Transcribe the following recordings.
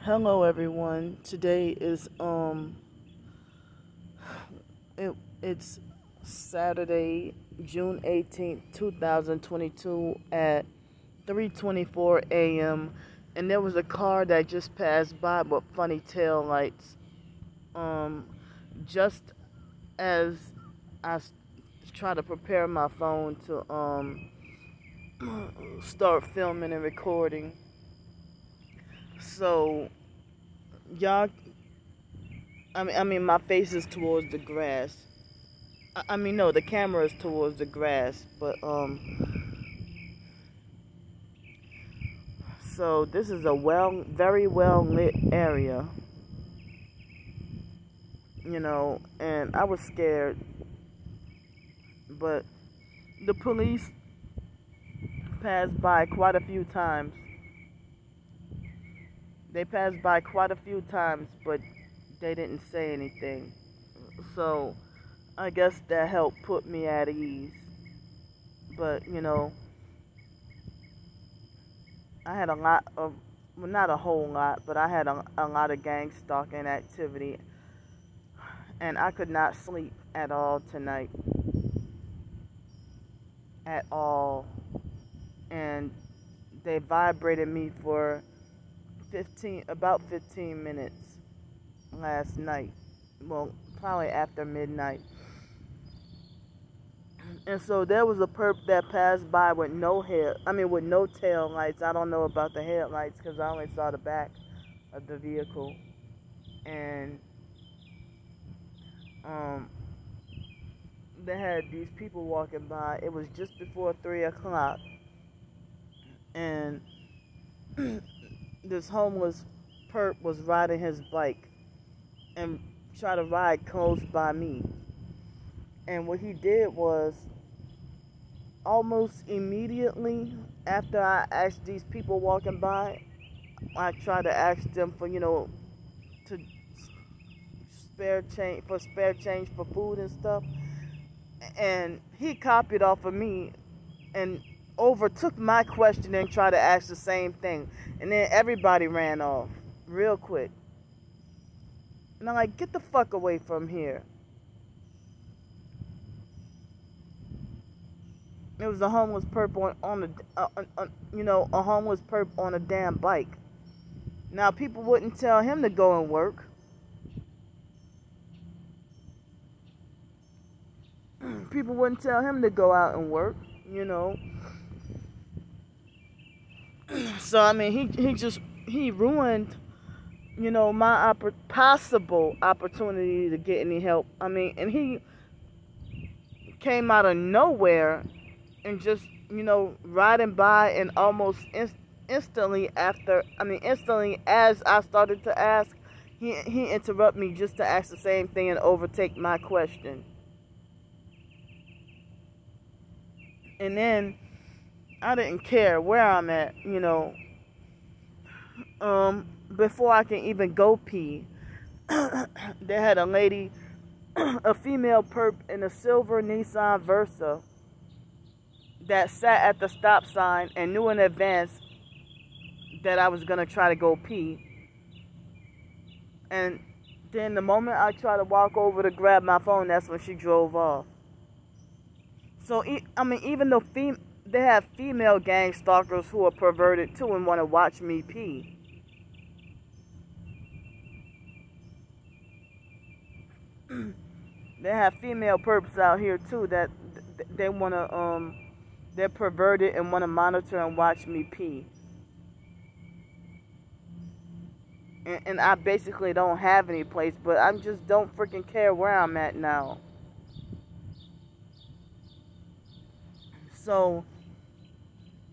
Hello everyone. Today is it's Saturday, June 18th, 2022 at 3:24 a.m. and there was a car that just passed by with funny tail lights. Just as I try to prepare my phone to start filming and recording. So y'all, my face is towards the grass. No, the camera is towards the grass, but so this is a very well lit area, and I was scared, but the police passed by quite a few times. They passed by quite a few times, but they didn't say anything. So I guess that helped put me at ease. But, I had a lot of, well, not a whole lot, but I had a lot of gang stalking activity. And I could not sleep at all tonight. At all. And they vibrated me for about 15 minutes last night. Well, probably after midnight. And so there was a perp that passed by with with no tail lights. I don't know about the headlights because I only saw the back of the vehicle. And they had these people walking by. It was just before 3 o'clock. And this homeless perp was riding his bike and tried to ride close by me. And what he did was, almost immediately after I asked these people walking by, I tried to ask them for, to spare change for food and stuff. And he copied off of me and overtook my question and tried to ask the same thing. And then everybody ran off real quick. And I'm like, get the fuck away from here. It was a homeless perp a homeless perp on a damn bike. Now, people wouldn't tell him to go and work. People wouldn't tell him to go out and work, So, he ruined, my possible opportunity to get any help. And he came out of nowhere and just, riding by, and almost instantly as I started to ask, he interrupted me just to ask the same thing and overtake my question. And then I didn't care where I'm at, before I can even go pee. They had a lady, a female perp in a silver Nissan Versa that sat at the stop sign and knew in advance that I was going to try to go pee. And then the moment I tried to walk over to grab my phone, that's when she drove off. So, even though they have female gang stalkers who are perverted too and want to watch me pee. They have female perps out here too that they want to, they're perverted and want to monitor and watch me pee. And I basically don't have any place, but I just don't freaking care where I'm at now. So,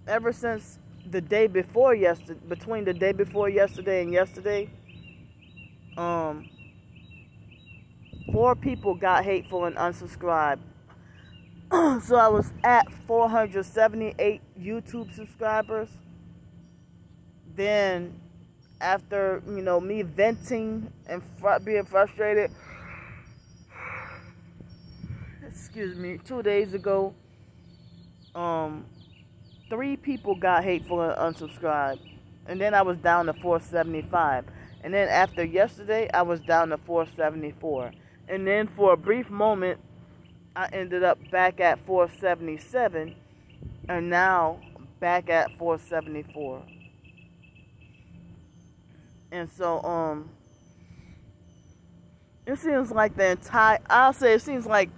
ever since the day before yesterday, between the day before yesterday and yesterday, 4 people got hateful and unsubscribed. So I was at 478 YouTube subscribers. Then, after, me venting and being frustrated, 2 days ago, 3 people got hateful and unsubscribed. And then I was down to 475. And then after yesterday, I was down to 474. And then for a brief moment, I ended up back at 477, and now back at 474. And so, it seems like I'll say it seems like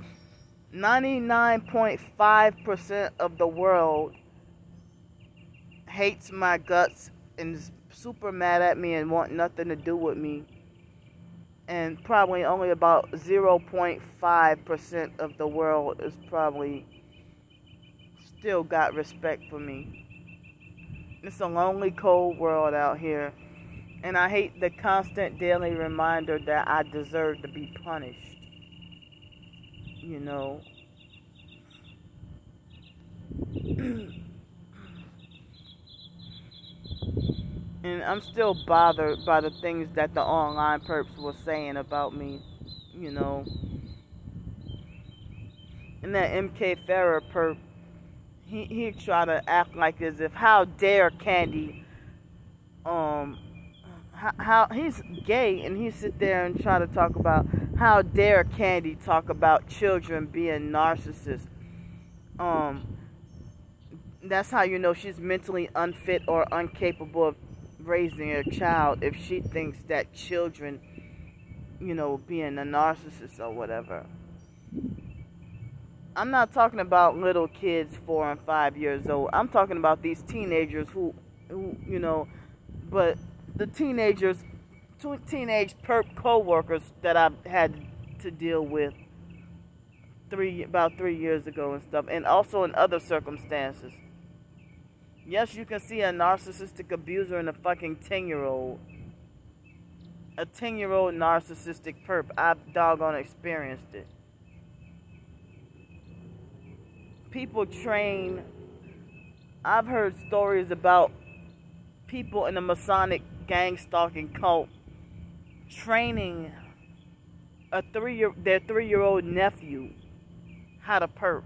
99.5% of the world hates my guts and is super mad at me and want nothing to do with me. And probably only about 0.5% of the world is probably still got respect for me. It's a lonely, cold world out here. And I hate the constant daily reminder that I deserve to be punished. You know. And I'm still bothered by the things that the online perps were saying about me. You know. And that MK Farrer perp, he tried to act like as if, how dare Candy, how he's gay, and he sit there and try to talk about how dare Candy talk about children being narcissists. That's how you know she's mentally unfit or incapable of raising a child, if she thinks that children, you know, being a narcissist or whatever. I'm not talking about little kids 4 and 5 years old. I'm talking about these teenagers who you know, but the teenage perp co-workers that I've had to deal with about 3 years ago and stuff, and also in other circumstances. Yes, you can see a narcissistic abuser in a fucking 10-year-old. A 10-year-old narcissistic perp. I've doggone experienced it. People train. I've heard stories about people in the Masonic gang stalking cult training their 3-year-old nephew how to perp.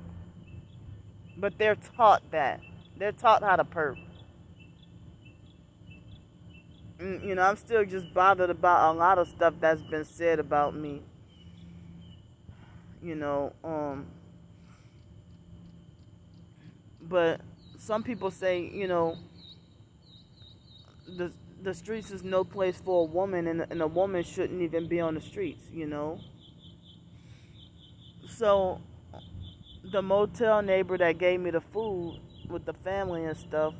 But they're taught that. They're taught how to perp. And, you know, I'm still just bothered about a lot of stuff that's been said about me. You know, but some people say, you know, the streets is no place for a woman, and a woman shouldn't even be on the streets, you know. So the motel neighbor that gave me the food with the family and stuff,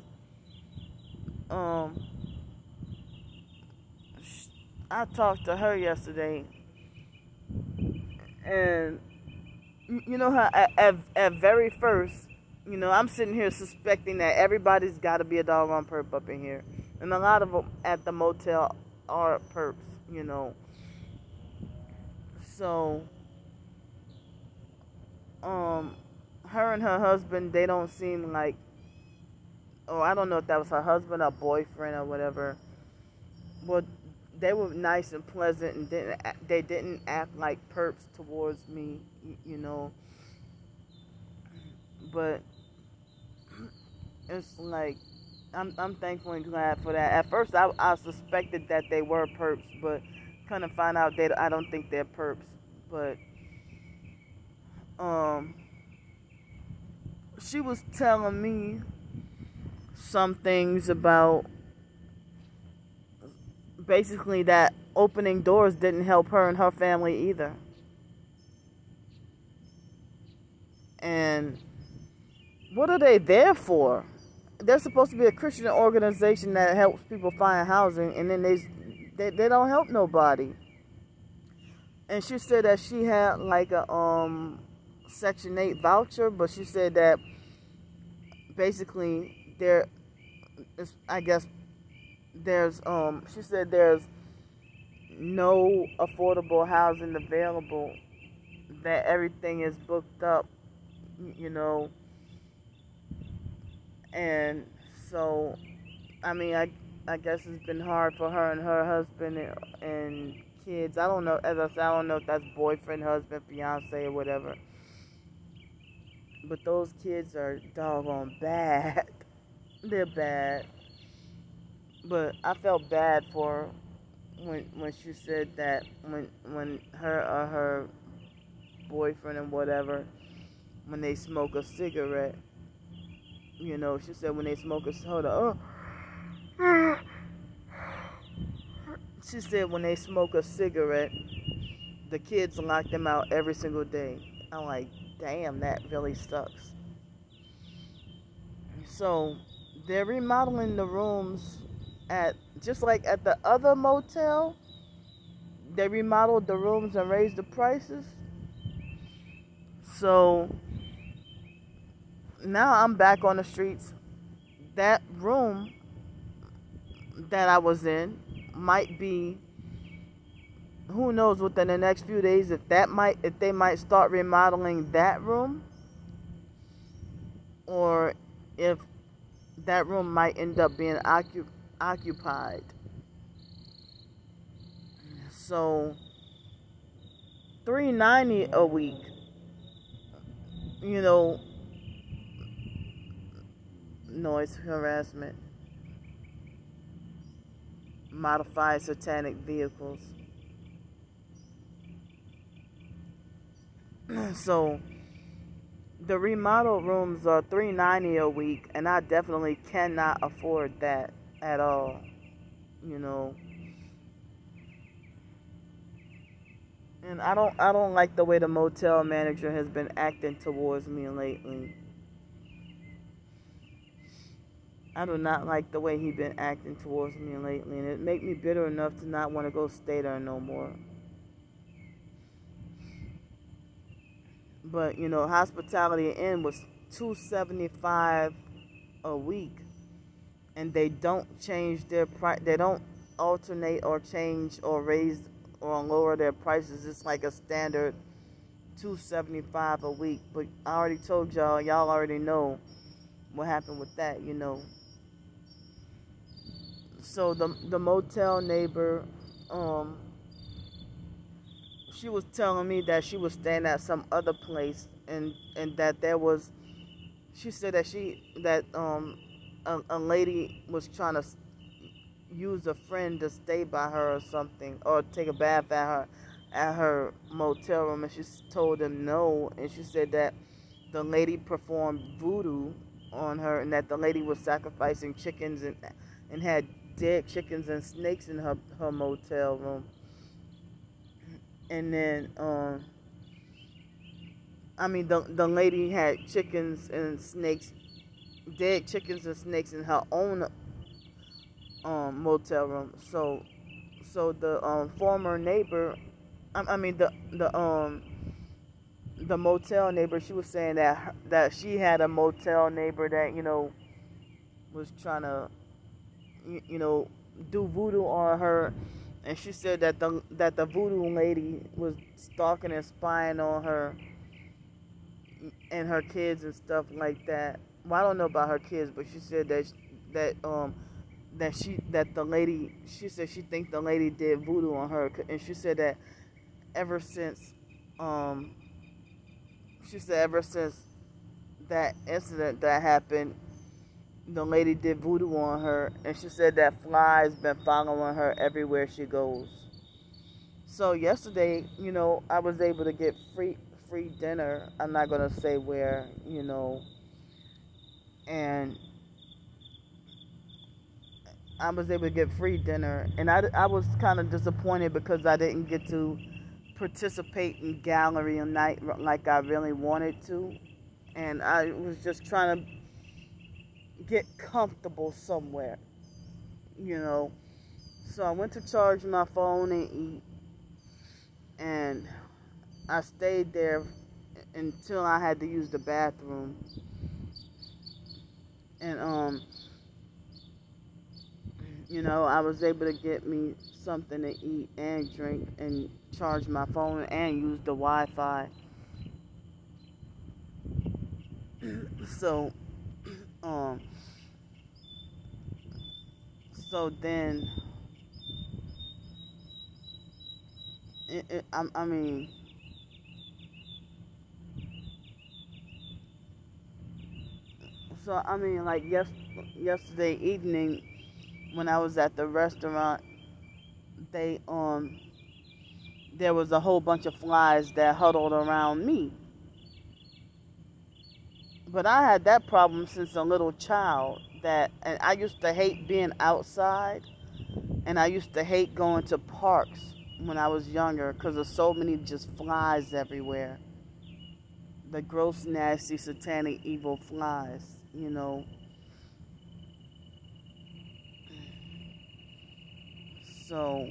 I talked to her yesterday, and you know how at very first, you know, I'm sitting here suspecting that everybody's got to be a doggone perp up in here. And a lot of them at the motel are perps, you know. So, her and her husband, they don't seem like, oh, I don't know if that was her husband or boyfriend or whatever. But they were nice and pleasant, and they didn't act like perps towards me, you know. But it's like, I'm thankful and glad for that. At first, I suspected that they were perps, but kind of find out that I don't think they're perps. But she was telling me some things about basically that opening doors didn't help her and her family either. And what are they there for? They're supposed to be a Christian organization that helps people find housing, and then they don't help nobody. And she said that she had like a Section 8 voucher, but she said that basically I guess there's she said there's no affordable housing available, that everything is booked up, you know. And so, I mean, I guess it's been hard for her and her husband and kids. I don't know, as I said, I don't know if that's boyfriend, husband, fiance, or whatever. But those kids are doggone bad. They're bad. But I felt bad for her, when she said that when her or her boyfriend and whatever, when they smoke a cigarette, you know, she said when they smoke a soda, she said when they smoke a cigarette, the kids lock them out every single day. I'm like, damn, that really sucks. So they're remodeling the rooms at, just like at the other motel, they remodeled the rooms and raised the prices. So now I'm back on the streets. That room that I was in might be, who knows within the next few days if they might start remodeling that room, or if that room might end up being occupied. So $390 a week, you know, noise harassment, modified satanic vehicles. So the remodel rooms are $390 a week, and I definitely cannot afford that at all, you know. And I don't like the way the motel manager has been acting towards me lately. I do not like the way he's been acting towards me lately, and it make me bitter enough to not want to go stay there no more. But you know, Hospitality Inn was $275 a week, and they don't change their price. They don't alternate or change or raise or lower their prices. It's like a standard $275 a week. But I already told y'all. Y'all already know what happened with that. You know. So the motel neighbor, she was telling me that she was staying at some other place, and that there was, she said that a lady was trying to use a friend to stay by her or something, or take a bath at her motel room, and she told them no, and she said that the lady performed voodoo on her, and that the lady was sacrificing chickens and had dead chickens and snakes in her motel room. And then the lady had chickens and snakes, dead chickens and snakes in her own motel room. So the former neighbor, the motel neighbor, she was saying that she had a motel neighbor that, you know, was trying to, you know, do voodoo on her, and she said that the voodoo lady was stalking and spying on her and her kids and stuff like that. Well, I don't know about her kids, but she said that the lady, she said she thinks the lady did voodoo on her, and she said that ever since that incident that happened, the lady did voodoo on her, and she said that flies been following her everywhere she goes. So yesterday, you know, I was able to get free dinner. I'm not gonna say where, you know, and I was able to get free dinner, and I was kind of disappointed because I didn't get to participate in gallery night like I really wanted to, and I was just trying to get comfortable somewhere, you know. So I went to charge my phone and eat, and I stayed there until I had to use the bathroom. And you know, I was able to get me something to eat and drink and charge my phone and use the Wi-Fi. So so then I mean, like yesterday evening when I was at the restaurant, they there was a whole bunch of flies that huddled around me. But I had that problem since a little child, and I used to hate being outside, and I used to hate going to parks when I was younger because there's so many just flies everywhere. The gross, nasty, satanic, evil flies, you know. So,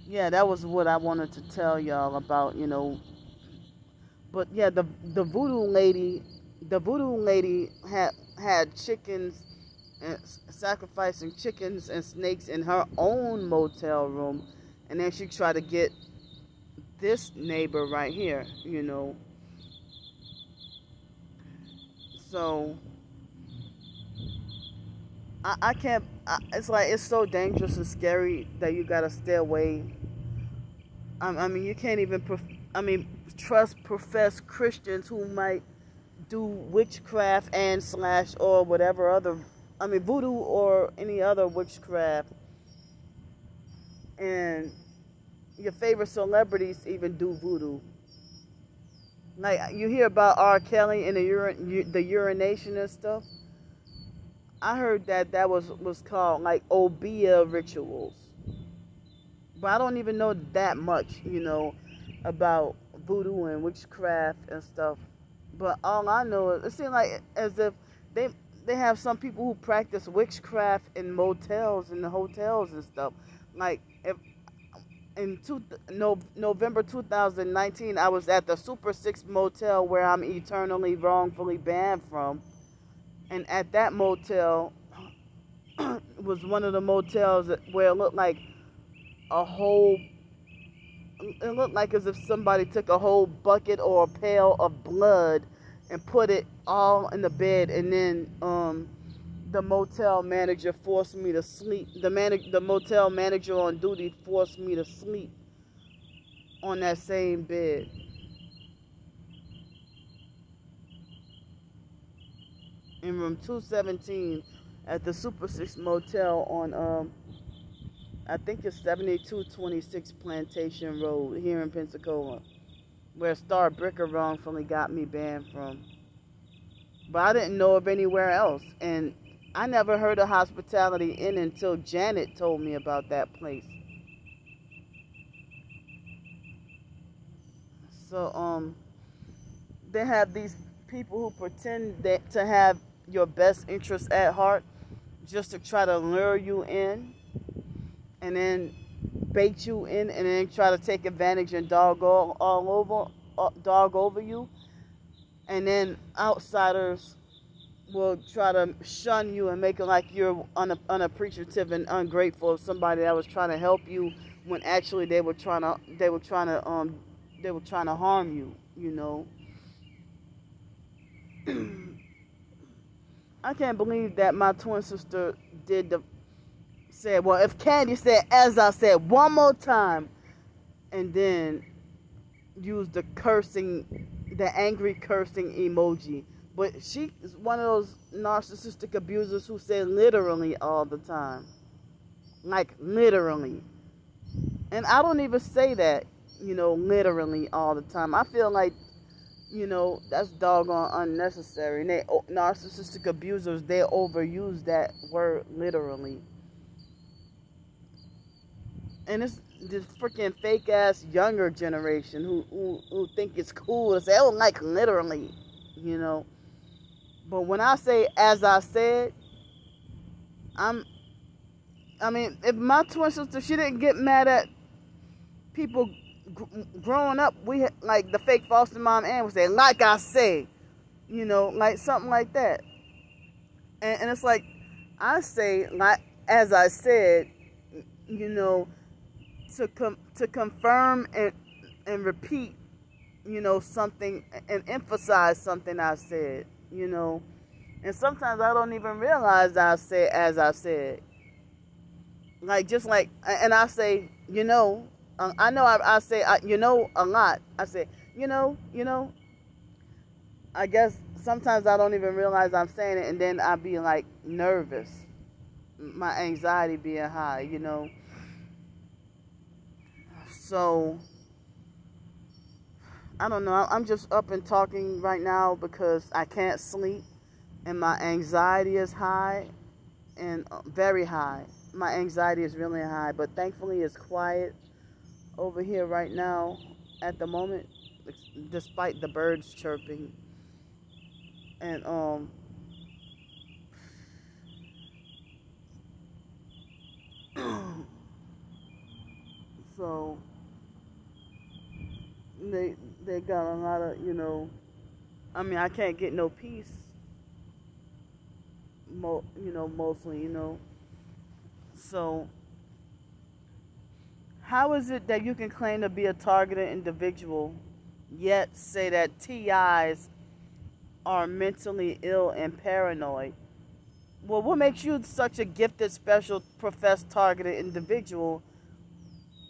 yeah, that was what I wanted to tell y'all about, you know. But yeah, the voodoo lady had chickens and sacrificing chickens and snakes in her own motel room, and then she tried to get this neighbor right here, you know. So I can't. It's like it's so dangerous and scary that you gotta stay away. I mean, you can't even. Trust professed Christians who might do witchcraft and slash or whatever other. Voodoo or any other witchcraft. And your favorite celebrities even do voodoo. Like you hear about R. Kelly and the urination and stuff. I heard that was called like Obeah rituals. But I don't even know that much, you know, about voodoo and witchcraft and stuff. But all I know is it seems like as if they have some people who practice witchcraft in motels and the hotels and stuff. Like if in November 2019, I was at the Super 6 motel where I'm eternally wrongfully banned from. And at that motel was one of the motels where it looked like it looked like as if somebody took a whole bucket or a pail of blood and put it all in the bed, and then the motel manager forced me to sleep. The motel manager on duty forced me to sleep on that same bed. In room 217 at the Super 6 motel on I think it's 7226 Plantation Road here in Pensacola, where Star Bricker wrongfully got me banned from. But I didn't know of anywhere else, and I never heard of Hospitality Inn until Janet told me about that place. So they have these people who pretend to have your best interests at heart just to try to lure you in, and then bait you in, and then try to take advantage and dog over you. And then outsiders will try to shun you and make it like you're unappreciative and ungrateful of somebody that was trying to help you, when actually they were trying to harm you, you know. I can't believe that my twin sister said, well, if Candy said, as I said, one more time, and then used the angry cursing emoji. But she is one of those narcissistic abusers who say literally all the time. Like, literally. And I don't even say that, you know, literally all the time. I feel like, you know, that's doggone unnecessary. And narcissistic abusers, they overuse that word literally. And it's this freaking fake ass younger generation who think it's cool to say, oh, like literally, you know. But when I say as I said, if my twin sister, she didn't get mad at people growing up, like the fake foster mom Ann would say, like I say, you know, like something like that. And it's like, I say, like as I said, you know, to confirm and repeat, you know, something, and emphasize something I said, you know. And sometimes I don't even realize I said as I said. Like, just like, and I say, you know, I know I say, you know, a lot. I say, you know. I guess sometimes I don't even realize I'm saying it, and then I be like nervous. my anxiety being high, So, I don't know. I'm just up and talking right now because I can't sleep and my anxiety is high and very high. My anxiety is really high, but thankfully it's quiet over here right now at the moment, despite the birds chirping. And so they got a lot of, I mean, I can't get no peace, mostly, So how is it that you can claim to be a targeted individual, yet say that TIs are mentally ill and paranoid? Well, what makes you such a gifted, special, professed, targeted individual?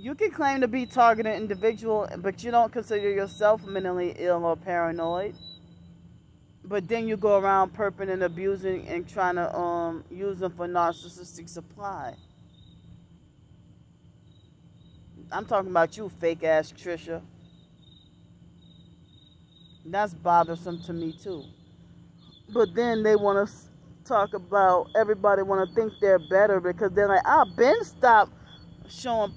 You can claim to be targeted individual, but you don't consider yourself mentally ill or paranoid. But then you go around perping and abusing and trying to use them for narcissistic supply. I'm talking about you, fake ass Trisha. That's bothersome to me too. But then they want to talk about, everybody want to think they're better because they're like, I've been stopped showing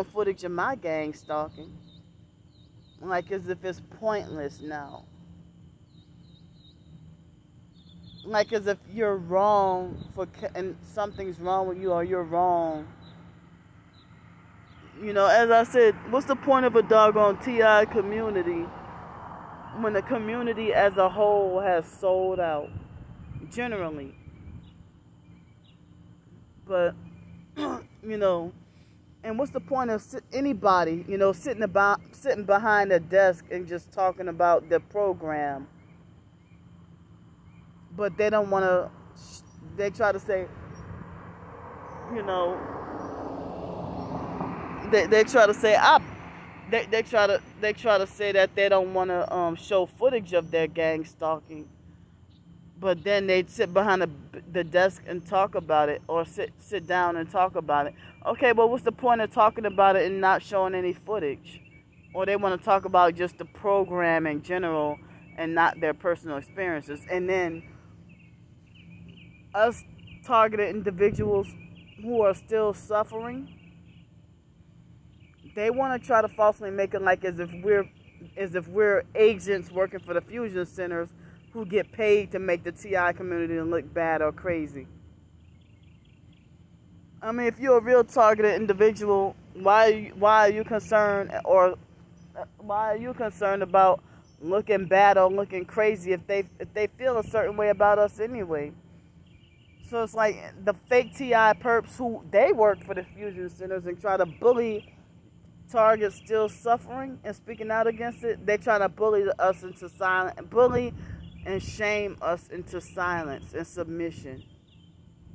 footage of my gang stalking. Like as if it's pointless now. Like as if you're wrong and something's wrong with you or you're wrong. As I said, what's the point of a doggone TI community when the community as a whole has sold out, generally? But, and what's the point of anybody, sitting behind a desk and just talking about the program? But they don't want to, they try to say, they try to say, they try to say that they don't want to show footage of their gang stalking. But then they sit behind the desk and talk about it, or sit down and talk about it. Okay, but what's the point of talking about it and not showing any footage? Or they want to talk about just the program in general and not their personal experiences. And then us targeted individuals who are still suffering, they want to try to falsely make it like as if we're agents working for the fusion centers who get paid to make the TI community look bad or crazy. I mean, if you're a real targeted individual, why are you concerned, or why are you concerned about looking bad or looking crazy if they feel a certain way about us anyway? So it's like the fake TI perps who they work for the fusion centers and try to bully targets still suffering and speaking out against it. They try to bully us into silence, bully and shame us into silence and submission.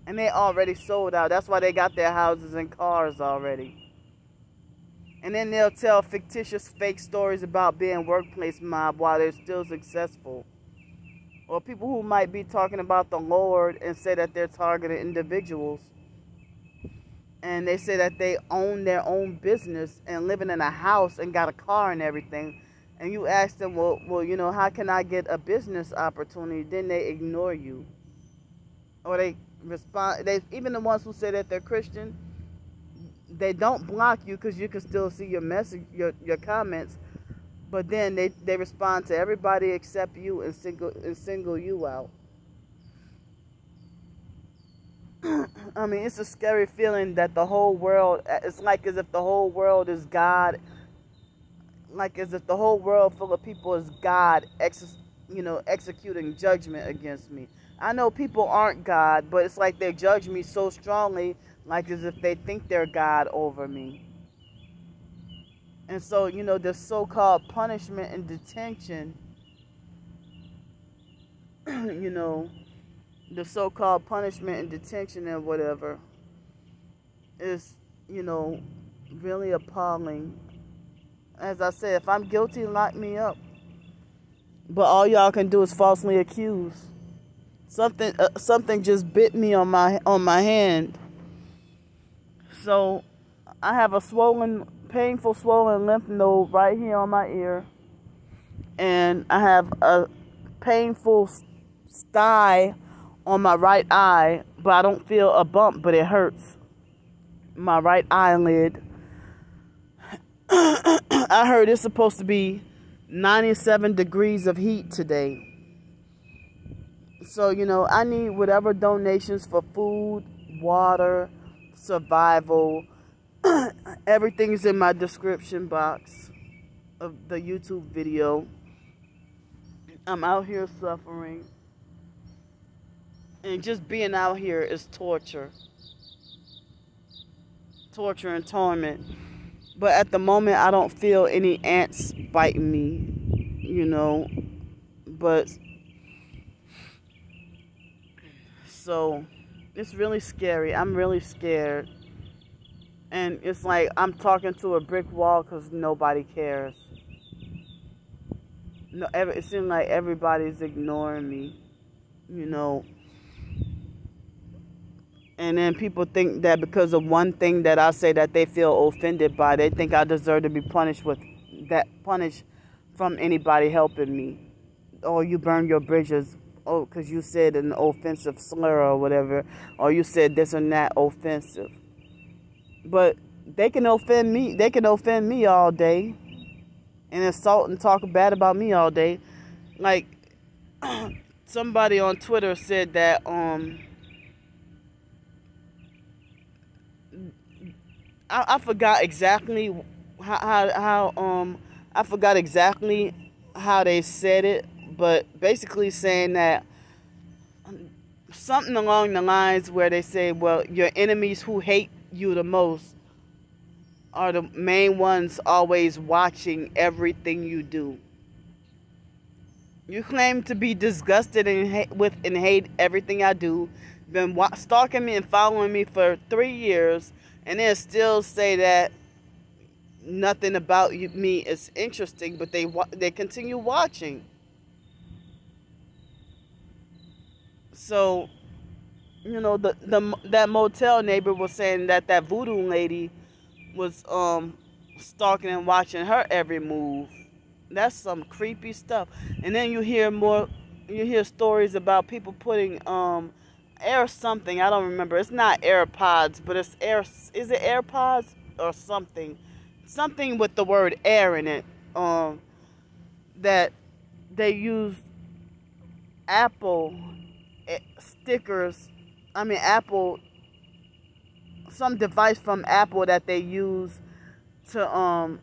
And they already sold out. That's why they got their houses and cars already. And then they'll tell fictitious fake stories about being workplace mob while they're still successful. Or people who might be talking about the Lord and say that they're targeted individuals. And they say that they own their own business and living in a house and got a car and everything. And you ask them, well, how can I get a business opportunity? Then they ignore you. Or they respond, even the ones who say that they're Christian, they don't block you because you can still see your message, your comments. But then they respond to everybody except you and single you out. I mean, it's a scary feeling that the whole world, it's like as if the whole world is God. Like as if the whole world full of people is God, executing judgment against me. I know people aren't God, but it's like they judge me so strongly, like as if they think they're God over me. And so, the so-called punishment and detention, the so-called punishment and detention and whatever is, really appalling. As I said, if I'm guilty, lock me up. But all y'all can do is falsely accuse. Something just bit me on my hand. So I have a painful swollen lymph node right here on my ear, and I have a painful sty on my right eye, but I don't feel a bump, but it hurts. My right eyelid. I heard it's supposed to be 97 degrees of heat today. So, I need whatever donations for food, water, survival. Everything is in my description box of the YouTube video. I'm out here suffering. And just being out here is torture. Torture and torment. But at the moment, I don't feel any ants biting me, But, so, it's really scary. I'm really scared. And it's like I'm talking to a brick wall because nobody cares. No, it seems like everybody's ignoring me, And then people think that because of one thing that I say that they feel offended by, they think I deserve to be punished from anybody helping me. Or you burn your bridges, because you said an offensive slur or whatever, or you said this and that offensive. But they can offend me. They can offend me all day and insult and talk bad about me all day. Like somebody on Twitter said that I forgot exactly how I forgot exactly how they said it, but basically saying that something along the lines where they say, well, your enemies who hate you the most are the main ones always watching everything you do. You claim to be disgusted and hate everything I do, been stalking me and following me for 3 years, and then still say that nothing about me is interesting, but they continue watching. So, that motel neighbor was saying that voodoo lady was stalking and watching her every move. That's some creepy stuff. And then you hear stories about people putting air something, I don't remember. It's not AirPods, but it's air. Is it AirPods or something? Something with the word air in it. That they use Apple stickers. Apple. Some device from Apple that they use to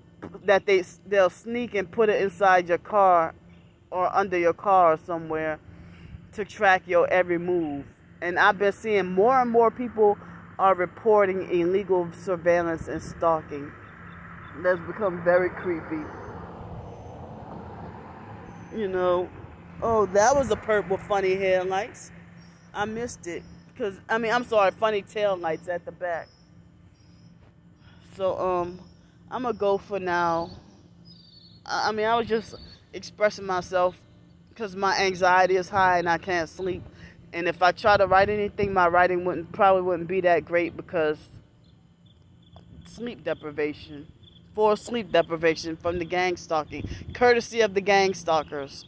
that they'll sneak and put it inside your car or under your car or somewhere to track your every move. And I've been seeing more and more people are reporting illegal surveillance and stalking. That's become very creepy. Oh, that was a perp with funny headlights. I missed it. I'm sorry, funny tail lights at the back. So, I'm going to go for now. I was just expressing myself because my anxiety is high and I can't sleep. And if I try to write anything, my writing probably wouldn't be that great because sleep deprivation from the gang stalking, courtesy of the gang stalkers.